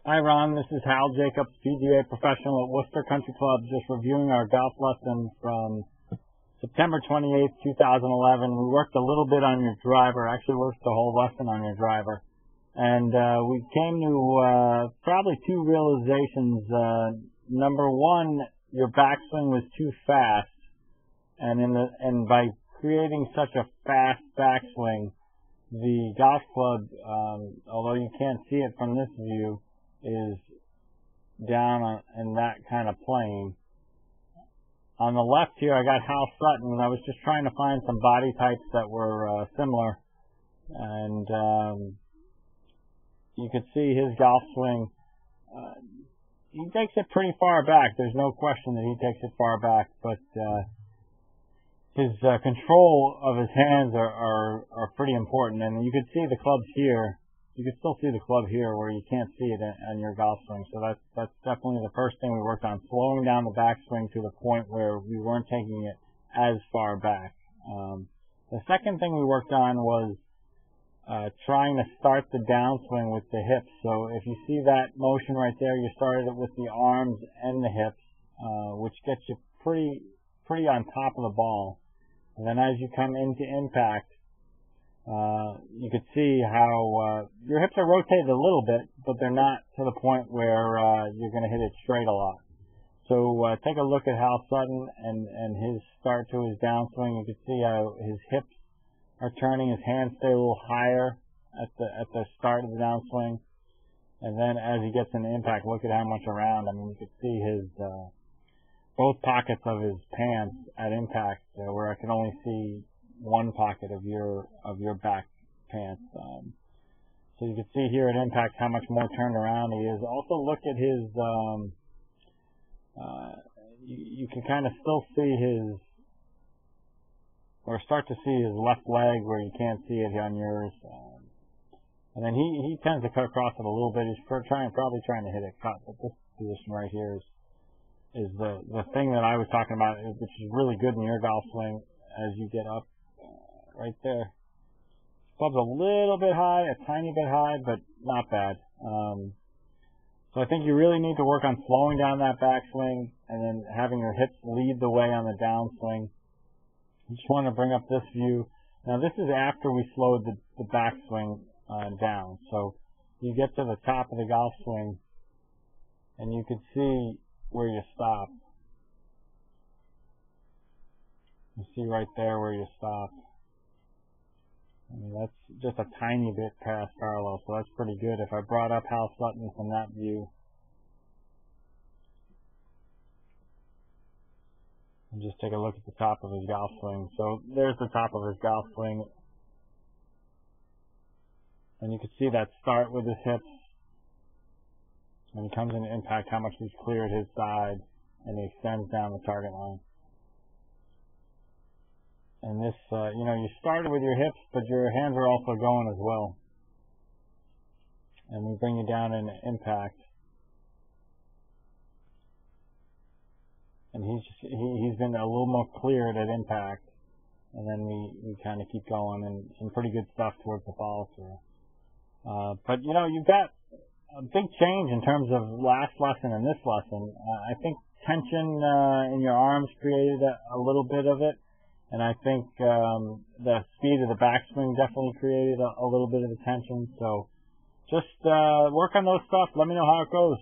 Hi Ron, this is Hal Jacobs, PGA professional at Worcester Country Club, just reviewing our golf lesson from September 28th, 2011. We worked a little bit on your driver, actually worked the whole lesson on your driver. And we came to probably two realizations. Number one, your backswing was too fast, and by creating such a fast backswing, the golf club, although you can't see it from this view, is down in that kind of plane. On the left here, I got Hal Sutton, and I was just trying to find some body types that were similar. And you could see his golf swing. He takes it pretty far back. There's no question that he takes it far back, but his control of his hands are pretty important. And you could see the clubs here. You can still see the club here where you can't see it on your golf swing. So that's definitely the first thing we worked on, slowing down the backswing to the point where we weren't taking it as far back. The second thing we worked on was trying to start the downswing with the hips. So if you see that motion right there, you started it with the arms and the hips, which gets you pretty on top of the ball. And then as you come into impact, you could see how your hips are rotated a little bit, but they're not to the point where you're going to hit it straight a lot. So take a look at Hal Sutton and his start to his downswing. You can see how his hips are turning, his hands stay a little higher at the start of the downswing, and then as he gets into impact, look at how much around. I mean, you could see his both pockets of his pants at impact, where I can only see one pocket of your back pants. So you can see here at impact how much more turned around he is. Also look at his, you can kind of still see his, or start to see his left leg where you can't see it on yours. And then he tends to cut across it a little bit. He's probably trying to hit it cut, but this position right here is the thing that I was talking about, which is really good in your golf swing as you get up. Right there. Club's a little bit high, a tiny bit high, but not bad. So I think you really need to work on slowing down that backswing and then having your hips lead the way on the downswing. I just want to bring up this view. Now this is after we slowed the backswing down. So you get to the top of the golf swing and you can see where you stop. You see right there where you stop. I mean, that's just a tiny bit past parallel, so that's pretty good. If I brought up Hal Sutton from that view, and just take a look at the top of his golf swing. So there's the top of his golf swing. And you can see that start with his hips. When he comes into impact, how much he's cleared his side, and he extends down the target line. And this, you started with your hips, but your hands are also going as well. And we bring you down in impact. And he's been a little more cleared at impact. And then we kind of keep going, and some pretty good stuff towards the follow through. But you've got a big change in terms of last lesson and this lesson. I think tension in your arms created a little bit of it. And I think the speed of the backswing definitely created a little bit of the tension. So just work on those stuff. Let me know how it goes.